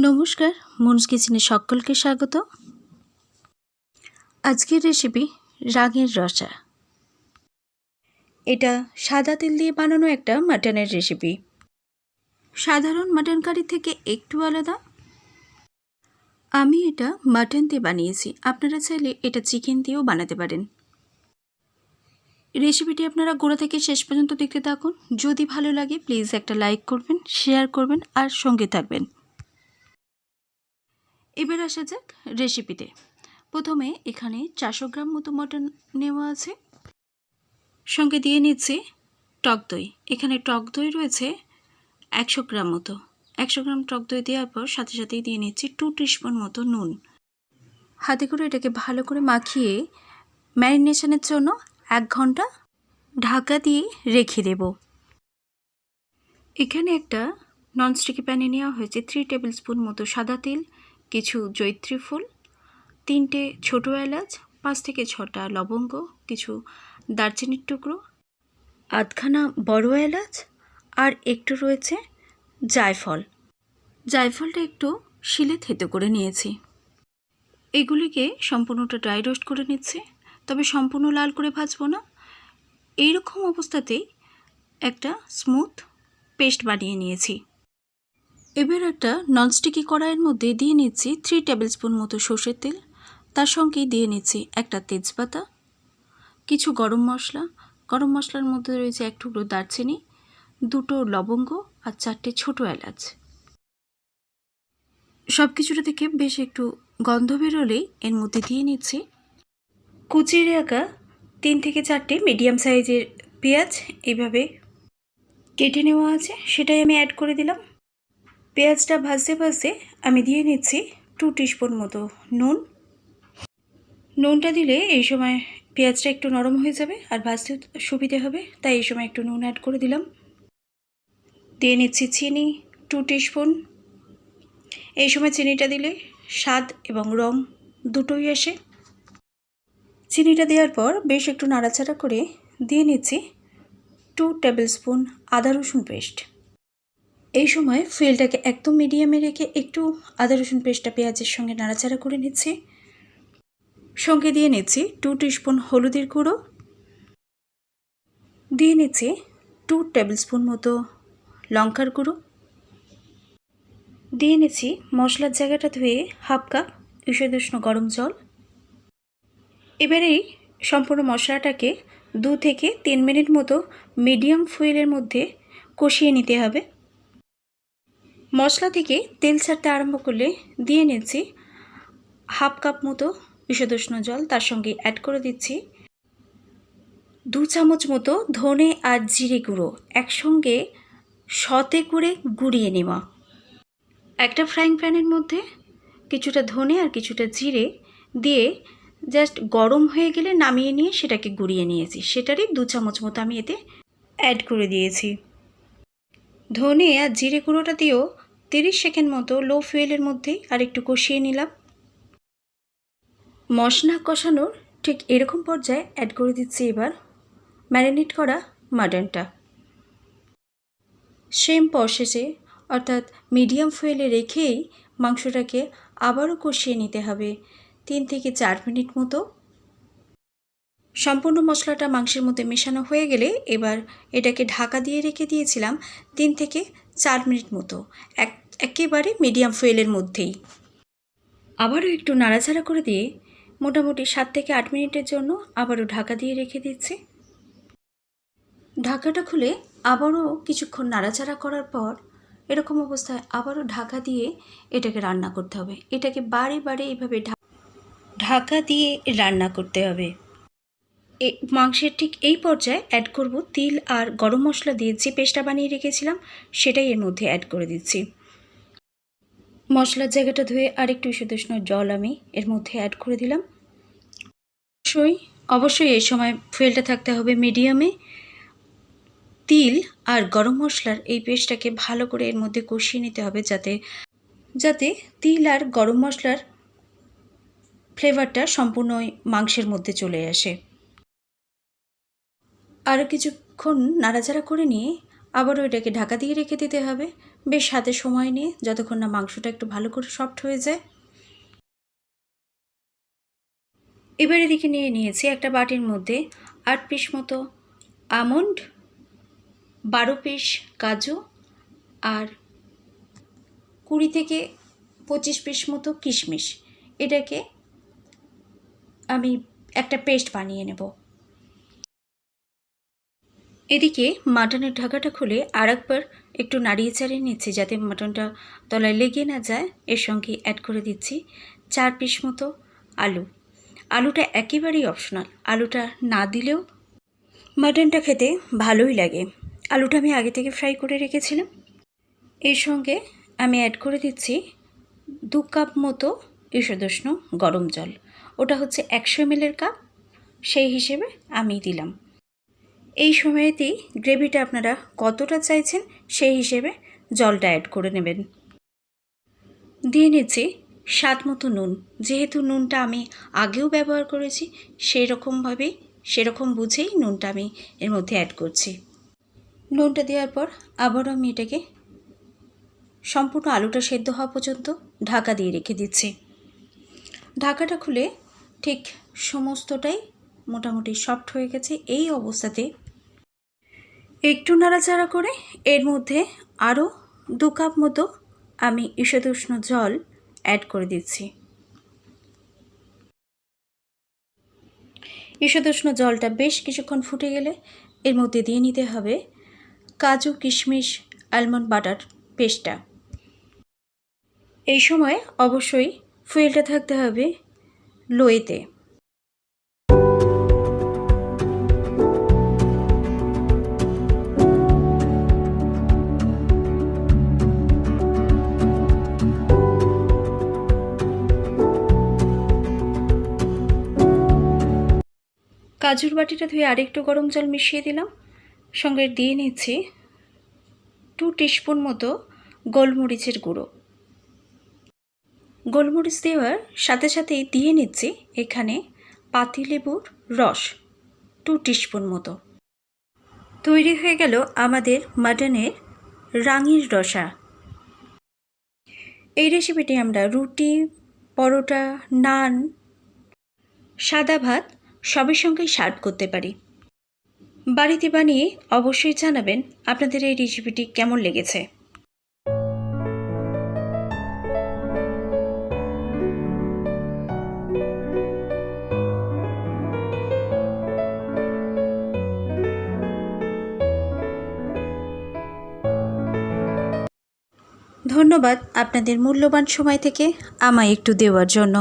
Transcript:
নমস্কার, মুনস কিচেনে সকলকে স্বাগত। আজকের রেসিপি রাগের রসা। এটা সাদা তেল দিয়ে বানানো একটা মাটনের রেসিপি। সাধারণ মাটন কারি থেকে একটু আলাদা। আমি এটা মাটন দিয়ে বানিয়েছি, আপনারা চাইলে এটা চিকেন দিয়েও বানাতে পারেন। রেসিপিটি আপনারা গোড়া থেকে শেষ পর্যন্ত দেখতে থাকুন। যদি ভালো লাগে প্লিজ একটা লাইক করবেন, শেয়ার করবেন আর সঙ্গে থাকবেন। এবার আসা যাক রেসিপিতে। প্রথমে এখানে 400 গ্রাম মতো মটন নেওয়া আছে, সঙ্গে দিয়ে নিচ্ছি টক দই। এখানে টক দই রয়েছে 100 গ্রাম মতো। 100 গ্রাম টক দই দেওয়ার পর সাথে সাথেই দিয়ে নিচ্ছি 2 টিস্পুন মতো নুন। হাতে করে এটাকে ভালো করে মাখিয়ে ম্যারিনেশনের জন্য 1 ঘন্টা ঢাকা দিয়ে রেখে দেব। এখানে একটা ননস্টিকি প্যানে নেওয়া হয়েছে 3 টেবিল স্পুন মতো সাদা তেল, কিছু জয়িত্রী ফুল, 3টে ছোটো এলাচ, 5 থেকে 6টা লবঙ্গ, কিছু দারচিনির টুকরো, আধখানা বড় এলাচ আর একটু রয়েছে জায়ফল। জায়ফলটা একটু শিলে থেতো করে নিয়েছি। এগুলিকে সম্পূর্ণটা ড্রাই রোস্ট করে নিচ্ছি, তবে সম্পূর্ণ লাল করে ভাজবো না। এইরকম অবস্থাতেই একটা স্মুথ পেস্ট বানিয়ে নিয়েছি। এবার একটা ননস্টিকি কড়াইয়ের মধ্যে দিয়ে নিচ্ছি 3 টেবিল স্পুন মতো সর্ষের তেল। তার সঙ্গেই দিয়ে নিচ্ছি একটা তেজপাতা, কিছু গরম মশলা। গরম মশলার মধ্যে রয়েছে 1 টুকরো দারচিনি, 2টো লবঙ্গ আর 4টে ছোটো এলাচ। সব কিছুটা থেকে বেশ একটু গন্ধ বেরোলেই এর মধ্যে দিয়ে নিচ্ছি কুচিয়ে রাখা 3 থেকে 4টে মিডিয়াম সাইজের পেঁয়াজ এইভাবে কেটে নেওয়া আছে, সেটাই আমি অ্যাড করে দিলাম। পেঁয়াজটা ভাজতে ভাজতে আমি দিয়ে নিচ্ছি 2 টিস্পুন মতো নুন। নুনটা দিলে এই সময় পেঁয়াজটা একটু নরম হয়ে যাবে আর ভাজতে সুবিধে হবে, তাই এই সময় একটু নুন অ্যাড করে দিলাম। দিয়ে নিচ্ছি চিনি 2 টিস্পুন। এই সময় চিনিটা দিলে স্বাদ এবং রং দুটোই আসে। চিনিটা দেওয়ার পর বেশ একটু নাড়াচাড়া করে দিয়ে নিচ্ছি 2 টেবিল স্পুন আদা রসুন পেস্ট। এই সময় ফ্লেমটাকে একদম মিডিয়ামে রেখে একটু আদা রসুন পেস্টটা পেঁয়াজের সঙ্গে নাড়াচাড়া করে নিচ্ছি। সঙ্গে দিয়ে নিচ্ছি 2 টিস্পুন হলুদের গুঁড়ো, দিয়ে নিচ্ছি 2 টেবিল স্পুন মতো লঙ্কার গুঁড়ো, দিয়ে নিচ্ছি মশলার জায়গাটা ধুয়ে 1/2 কাপ ঈষদুষ্ণ গরম জল। এবারেই সম্পূর্ণ মশলাটাকে 2 থেকে 3 মিনিট মতো মিডিয়াম ফুয়েলের মধ্যে কষিয়ে নিতে হবে। মশলা থেকে তেল ছাড়তে আরম্ভ করলে দিয়ে নিচ্ছি 1/2 কাপ মতো ঈষদুষ্ণ জল। তার সঙ্গে অ্যাড করে দিচ্ছি 2 চামচ মতো ধনে আর জিরে গুঁড়ো একসঙ্গে সতে করে গুঁড়িয়ে নেওয়া। একটা ফ্রাইং প্যানের মধ্যে কিছুটা ধনে আর কিছুটা জিরে দিয়ে জাস্ট গরম হয়ে গেলে নামিয়ে নিয়ে সেটাকে গুঁড়িয়ে নিয়েছি, সেটারই 2 চামচ মতো আমি এতে অ্যাড করে দিয়েছি। ধনে আর জিরে গুঁড়োটা দিয়েও 30 সেকেন্ড মতো লো ফ্লেমের মধ্যেই আর একটু কষিয়ে নিলাম। মশলা কষানোর ঠিক এরকম পর্যায়ে অ্যাড করে দিচ্ছি এবার ম্যারিনেট করা মাটনটা। সেম প্রসেসে অর্থাৎ মিডিয়াম ফ্লেমে রেখেই মাংসটাকে আবারও কষিয়ে নিতে হবে 3 থেকে 4 মিনিট মতো। সম্পূর্ণ মশলাটা মাংসের মধ্যে মেশানো হয়ে গেলে এবার এটাকে ঢাকা দিয়ে রেখে দিয়েছিলাম 3 থেকে 4 মিনিট মতো একেবারে মিডিয়াম ফ্লেমের মধ্যেই। আবারও একটু নাড়াচাড়া করে দিয়ে মোটামুটি 7 থেকে 8 মিনিটের জন্য আবারও ঢাকা দিয়ে রেখে দিচ্ছি। ঢাকাটা খুলে আবারও কিছুক্ষণ নাড়াচাড়া করার পর এরকম অবস্থায় আবারও ঢাকা দিয়ে এটাকে রান্না করতে হবে। এটাকে বারে বারে এইভাবে ঢাকা দিয়ে রান্না করতে হবে। মাংসের ঠিক এই পর্যায়ে অ্যাড করব তিল আর গরম মশলা দিয়ে যে পেস্টটা বানিয়ে রেখেছিলাম সেটাই এর মধ্যে অ্যাড করে দিচ্ছি। মশলার জায়গাটা ধুয়ে আর একটু ঈষদুষ্ণ জল আমি এর মধ্যে অ্যাড করে দিলাম। অবশ্যই এই সময় ফ্লেমটা থাকতে হবে মিডিয়ামে। তিল আর গরম মশলার এই পেস্টটাকে ভালো করে এর মধ্যে কষিয়ে নিতে হবে যাতে তিল আর গরম মশলার ফ্লেভারটা সম্পূর্ণ মাংসের মধ্যে চলে আসে। আরও কিছুক্ষণ নাড়াচাড়া করে নিয়ে আবারও এটাকে ঢাকা দিয়ে রেখে দিতে হবে বেশ হাতে সময় নিয়ে যতক্ষণ না মাংসটা একটু ভালো করে সফট হয়ে যায়। এবার এদিকে নিয়ে নিয়েছি একটা বাটির মধ্যে 8 পিস মতো আমন্ড, 12 পিস কাজু আর 20 থেকে 25 পিস মতো কিশমিশ। এটাকে আমি একটা পেস্ট বানিয়ে নেব। এদিকে মাটনের ঢাকাটা খুলে আরেকবার একটু নাড়িয়ে চাড়িয়ে নিচ্ছি যাতে মাটনটা তলায় লেগে না যায়। এর সঙ্গে অ্যাড করে দিচ্ছি 4 পিস মতো আলু। আলুটা একেবারেই অপশনাল, আলুটা না দিলেও মাটনটা খেতে ভালোই লাগে। আলুটা আমি আগে থেকে ফ্রাই করে রেখেছিলাম। এর সঙ্গে আমি অ্যাড করে দিচ্ছি 2 কাপ মতো ঈষদুষ্ণ গরম জল। ওটা হচ্ছে 100 ml কাপ, সেই হিসেবে আমি দিলাম। এই সময়েতেই গ্রেভিটা আপনারা কতটা চাইছেন সেই হিসেবে জলটা অ্যাড করে নেবেন। দিয়ে নিচ্ছি স্বাদ মতো নুন। যেহেতু নুনটা আমি আগেও ব্যবহার করেছি সেরকম বুঝেই নুনটা আমি এর মধ্যে অ্যাড করছি। নুনটা দেওয়ার পর আবারও আমি এটাকে সম্পূর্ণ আলুটা সেদ্ধ হওয়া পর্যন্ত ঢাকা দিয়ে রেখে দিচ্ছি। ঢাকাটা খুলে ঠিক সমস্তটাই মোটামুটি সফট হয়ে গেছে। এই অবস্থাতে একটু নাড়াচাড়া করে এর মধ্যে আরও 2 কাপ মতো আমি ঈষদুষ্ণ জল অ্যাড করে দিচ্ছি। ঈষদুষ্ণ জলটা বেশ কিছুক্ষণ ফুটে গেলে এর মধ্যে দিয়ে নিতে হবে কাজু, কিশমিশ, আলমন্ড বাটার পেস্টটা। এই সময় অবশ্যই ফুয়েলটা থাকতে হবে লোয়েতে। কাজুর বাটিটা ধুয়ে আরেকটু গরম জল মিশিয়ে দিলাম। সঙ্গে দিয়ে নিচ্ছি 2 টিস্পুন মতো গোলমরিচের গুঁড়ো। গোলমরিচ দেওয়ার সাথে সাথেই দিয়ে নিচ্ছি এখানে পাতিলেবুর রস 2 টিস্পুন মতো। তৈরি হয়ে গেল আমাদের মাটনের রাঙির রসা। এই রেসিপিটি আমরা রুটি, পরোটা, নান, সাদা ভাত সবের সঙ্গেই সার্ভ করতে পারি। বাড়িতে বানিয়ে অবশ্যই জানাবেন আপনাদের এই রেসিপিটি কেমন লেগেছে। ধন্যবাদ আপনাদের মূল্যবান সময় থেকে আমায় একটু দেওয়ার জন্য।